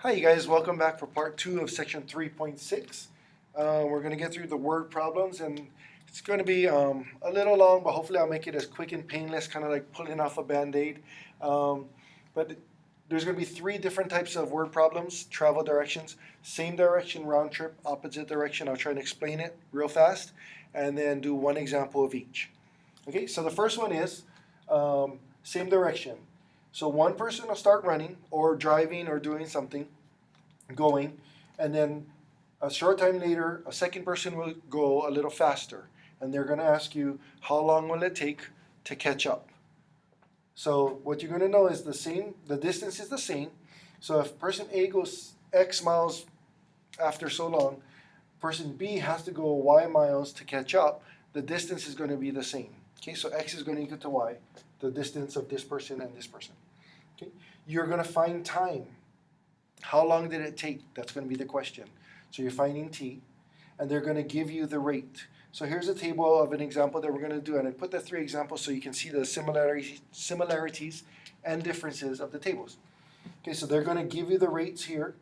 Hi, you guys. Welcome back for part 2 of section 3.6. We're going to get through the word problems, and it's going to be a little long, but hopefully I'll make it as quick and painless, kind of like pulling off a band-aid. But there's going to be 3 different types of word problems: travel directions, same direction, round trip, opposite direction. I'll try and explain it real fast, and then do one example of each. Okay, so the first one is same direction. So one person will start running or driving or doing something, going, and then a short time later, a second person will go a little faster, and they're going to ask you, how long will it take to catch up? So what you're going to know is the distance is the same. So if person A goes X miles after so long, person B has to go Y miles to catch up. The distance is going to be the same. Okay, so X is going to equal to Y, the distance of this person and this person. Okay, you're going to find time. How long did it take? That's going to be the question. So you're finding T, and they're going to give you the rate. So here's a table of an example that we're going to do, and I put the 3 examples so you can see the similarities and differences of the tables. Okay, so they're going to give you the rates here.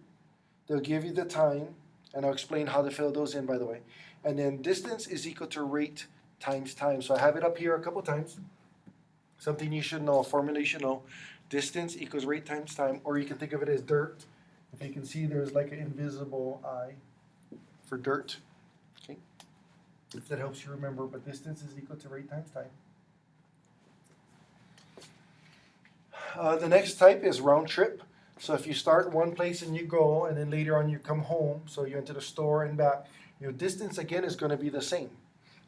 They'll give you the time, and I'll explain how to fill those in, by the way. And then distance is equal to rate times time. So I have it up here a couple times. Something you should know, a formula you should know. Distance equals rate times time, or you can think of it as dirt. If you can see, there's like an invisible I for dirt. Okay, if that helps you remember, but distance is equal to rate times time. The next type is round trip. So if you start one place and you go, and then later on you come home, so you're into the store and back, your distance again is going to be the same.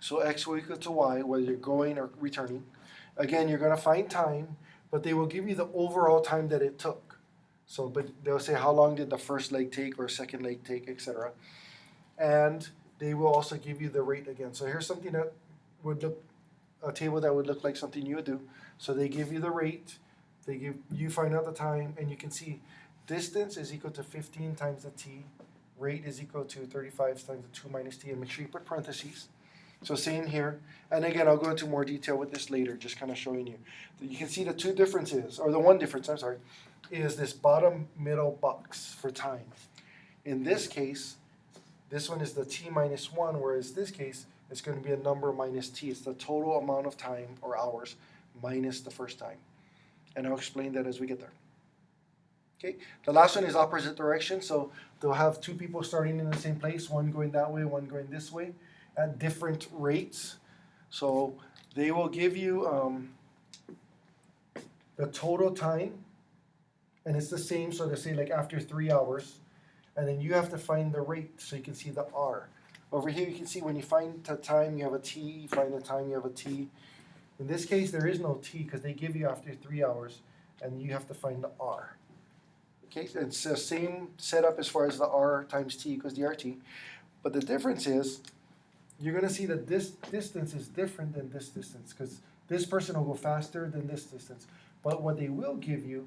So x will equal to y, whether you're going or returning. Again, you're going to find time, but they will give you the overall time that it took. So, but they'll say how long did the first leg take or second leg take, etc. And they will also give you the rate again. So here's something that would look, a table that would look like something you would do. So they give you the rate, you find out the time, and you can see distance is equal to 15 times the t, rate is equal to 35 times the 2 minus t, and make sure you put parentheses. So same here, and again, I'll go into more detail with this later, just kind of showing you. You can see the 2 differences, or the 1 difference, I'm sorry, is this bottom middle box for time. In this case, this one is the t minus 1, whereas this case, it's going to be a number minus t. It's the total amount of time, or hours, minus the first time. And I'll explain that as we get there. Okay, the last one is opposite direction, so they'll have 2 people starting in the same place, one going that way, one going this way, at different rates. So they will give you the total time, and it's the same, so they say like after 3 hours, and then you have to find the rate, so you can see the R. Over here you can see when you find the time you have a T, you find the time you have a T. In this case there is no T because they give you after 3 hours, and you have to find the R. Okay, it's the same setup as far as the R times T equals DRT, but the difference is you're going to see that this distance is different than this distance because this person will go faster than this distance. But what they will give you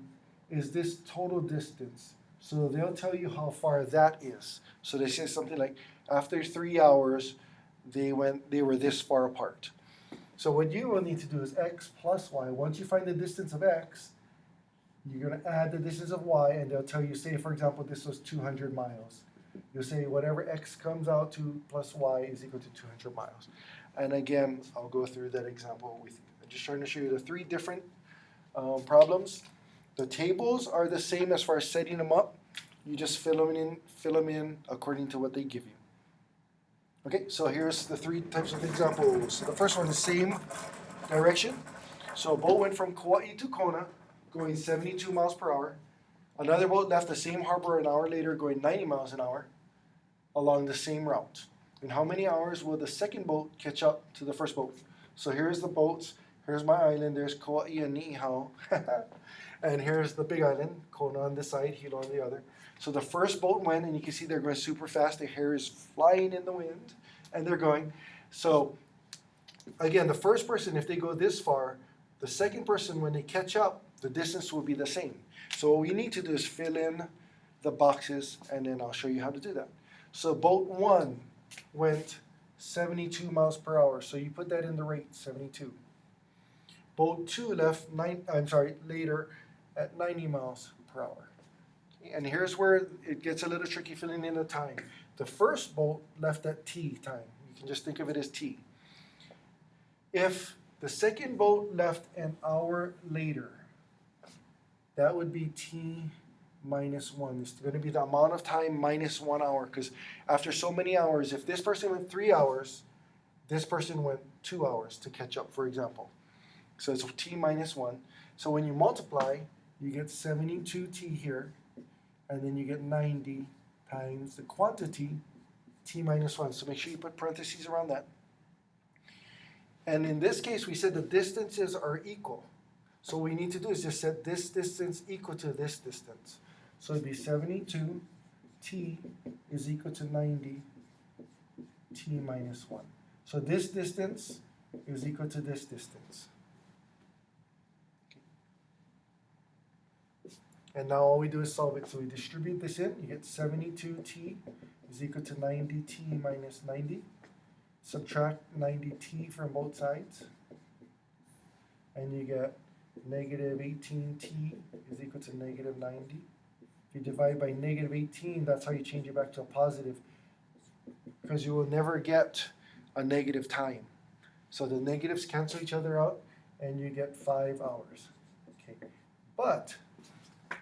is this total distance. So they'll tell you how far that is. So they say something like, after 3 hours, they were this far apart. So what you will need to do is x plus y. Once you find the distance of x, you're going to add the distance of y, and they'll tell you, say, for example, this was 200 miles. You'll say whatever x comes out to plus y is equal to 200 miles. And again, I'll go through that example with you. I'm just trying to show you the 3 different problems. The tables are the same as far as setting them up. You just fill them in according to what they give you. Okay, so here's the 3 types of examples. So the first one is same direction. So a boat went from Kauai to Kona, going 72 miles per hour. Another boat left the same harbor an hour later, going 90 miles an hour along the same route. In how many hours will the second boat catch up to the first boat? So here's the boats. Here's my island. There's Kauai and Niihau. And here's the big island, Kona on this side, Hilo on the other. So the first boat went, and you can see they're going super fast. Their hair is flying in the wind, and they're going. So again, the first person, if they go this far, the second person, when they catch up, the distance will be the same. So what we need to do is fill in the boxes, and then I'll show you how to do that. So boat 1 went 72 miles per hour. So you put that in the rate, 72. Boat 2 left later at 90 miles per hour. and here's where it gets a little tricky filling in the time. The first bolt left at t time. You can just think of it as t. If the second bolt left an hour later, that would be t minus 1. It's going to be the amount of time minus 1 hour, because after so many hours, if this person went 3 hours, this person went 2 hours to catch up, for example. So it's t minus 1. So when you multiply, you get 72t here, and then you get 90 times the quantity, t minus 1. So make sure you put parentheses around that. And in this case, we said the distances are equal. So what we need to do is just set this distance equal to this distance. So it'd be 72t is equal to 90t minus 1. So this distance is equal to this distance. And now all we do is solve it. So we distribute this in. You get 72t is equal to 90t minus 90. Subtract 90t from both sides. And you get negative 18t is equal to negative 90. If you divide by negative 18, that's how you change it back to a positive, because you will never get a negative time. So the negatives cancel each other out, and you get 5 hours. Okay, but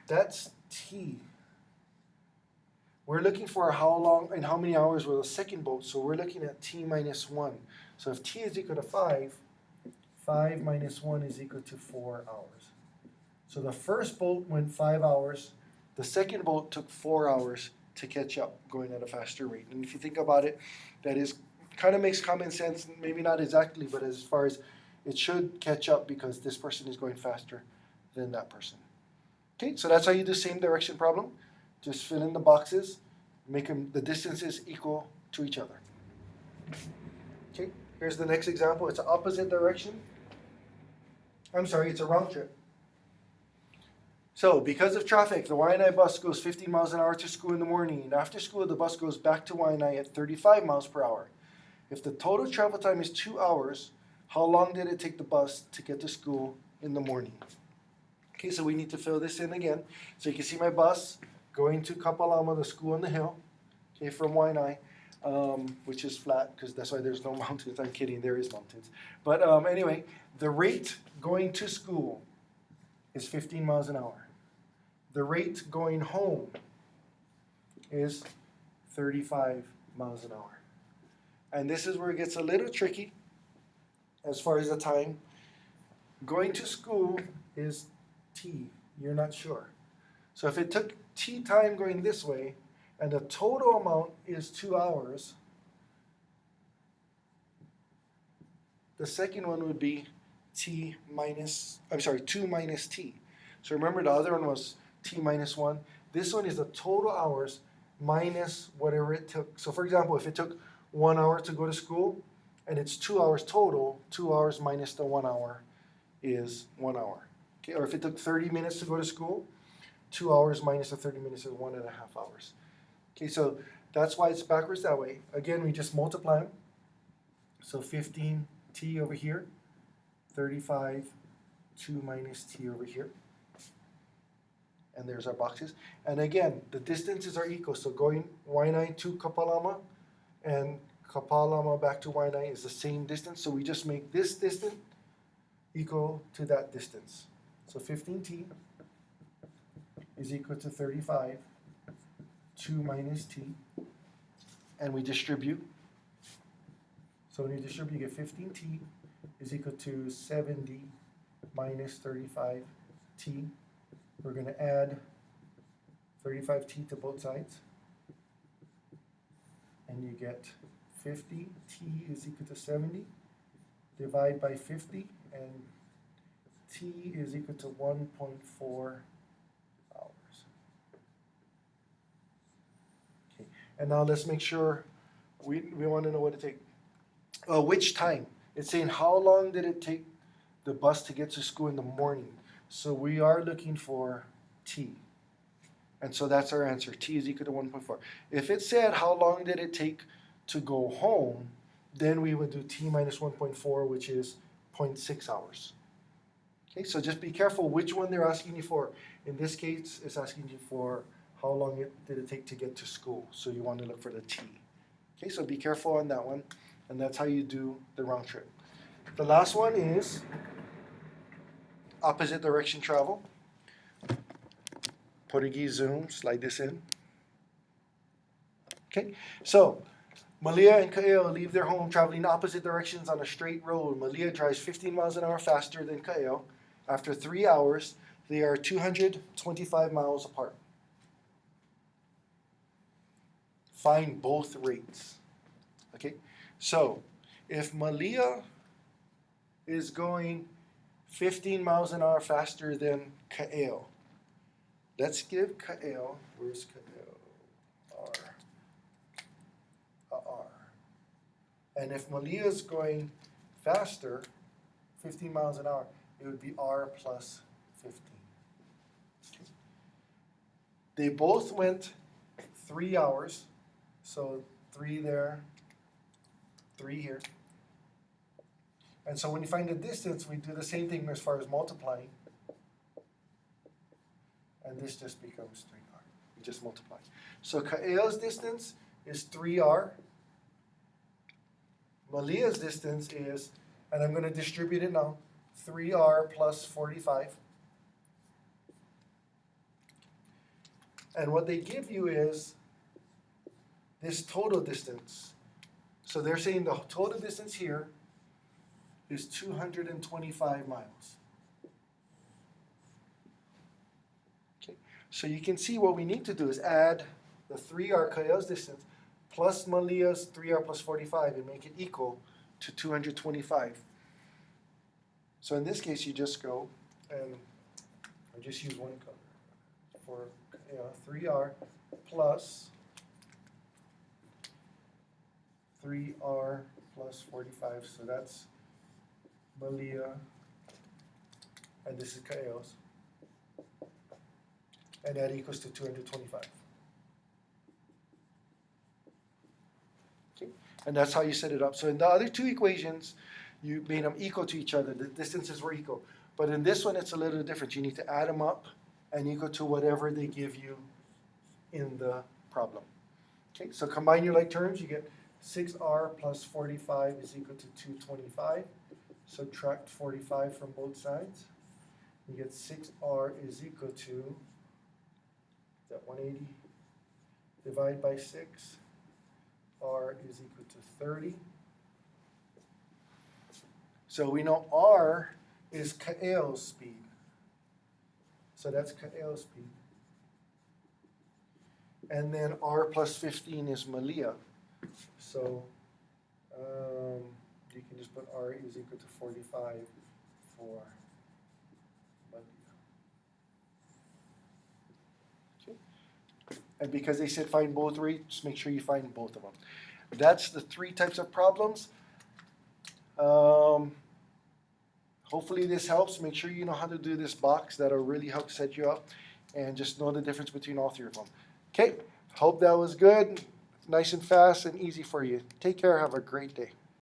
that's t. We're looking for how long and how many hours were the second bolt, so we're looking at t minus 1. So if t is equal to 5, 5 minus 1 is equal to 4 hours. So the first bolt went 5 hours. The second bolt took 4 hours to catch up, going at a faster rate. And if you think about it, that is kind of makes common sense, maybe not exactly, but as far as it should catch up because this person is going faster than that person. Okay, so that's how you do same direction problem. Just fill in the boxes, make them the distances equal to each other. Okay, here's the next example. It's an opposite direction. I'm sorry, it's a round trip. So, because of traffic, the Waianae bus goes 15 miles an hour to school in the morning, and after school, the bus goes back to Waianae at 35 miles per hour. If the total travel time is 2 hours, how long did it take the bus to get to school in the morning? Okay, so we need to fill this in again. So you can see my bus going to Kapalama, the school on the hill, okay, from Waianae, which is flat, because that's why there's no mountains. I'm kidding, there is mountains. But anyway, the rate going to school is 15 miles an hour. The rate going home is 35 miles an hour. And this is where it gets a little tricky as far as the time. Going to school is t. You're not sure. So if it took t time going this way, and the total amount is 2 hours, the second one would be 2 minus t. So remember the other one was t minus 1. This one is the total hours minus whatever it took. So for example, if it took 1 hour to go to school, and it's 2 hours total, 2 hours minus the 1 hour is 1 hour. Okay, or if it took 30 minutes to go to school, 2 hours minus the 30 minutes is 1.5 hours. Okay, so that's why it's backwards that way. Again, we just multiply them. So 15t over here, 35, 2 minus t over here. And there's our boxes. And again, the distances are equal. So going Waianae to Kapalama and Kapalama back to Waianae is the same distance. So we just make this distance equal to that distance. So 15t is equal to 35, 2 minus t, and we distribute. So when you distribute, you get 15t is equal to 70 minus 35t. We're going to add 35t to both sides, and you get 50t is equal to 70. Divide by 50, and t is equal to 1.4 hours. Okay, and now let's make sure we want to know what it takes. Which time? It's saying how long did it take the bus to get to school in the morning? So we are looking for t. And so that's our answer. T is equal to 1.4. If it said how long did it take to go home, then we would do t minus 1.4, which is 0.6 hours. Okay, so just be careful which one they're asking you for. In this case, it's asking you for how long did it take to get to school. So you want to look for the t. Okay, so be careful on that one. And that's how you do the round trip. The last one is opposite direction travel. Portuguese zoom, slide this in. Okay, so Malia and Kael leave their home traveling opposite directions on a straight road. Malia drives 15 miles an hour faster than Kael. After 3 hours, they are 225 miles apart. Find both rates. Okay, so if Malia is going 15 miles an hour faster than Kael, let's give Kael, where's Kael? R. And if Malia is going faster, 15 miles an hour, it would be R plus 15. Okay. They both went 3 hours, so 3 there, 3 here. And so when you find the distance, we do the same thing as far as multiplying. And this just becomes 3R. We just multiply. So Kael's distance is 3R. Malia's distance is, and I'm going to distribute it now, 3R plus 45. And what they give you is this total distance. So they're saying the total distance here is 225 miles. Okay, so you can see what we need to do is add the 3R Kael's distance plus Malia's 3R plus 45 and make it equal to 225. So in this case, you just go and I just use one color for 3R plus 3R plus 45. So that's Malia, and this is Kael's, and that equals to 225. Okay, and that's how you set it up. So in the other two equations, you made them equal to each other. The distances were equal. But in this one, it's a little different. You need to add them up and equal to whatever they give you in the problem. Okay, so combine your like terms. You get 6R plus 45 is equal to 225. Subtract 45 from both sides. You get 6R is equal to, that 180? Divide by 6. R is equal to 30. So we know R is Kael's speed. So that's Kael's speed. And then R plus 15 is Malia. So you can just put R is equal to 45 for Malia. Okay. And because they said find both rates, make sure you find both of them. That's the 3 types of problems. Hopefully this helps. Make sure you know how to do this box. That'll really help set you up. And just know the difference between all 3 of them. Okay, hope that was good. Nice and fast and easy for you. Take care. Have a great day.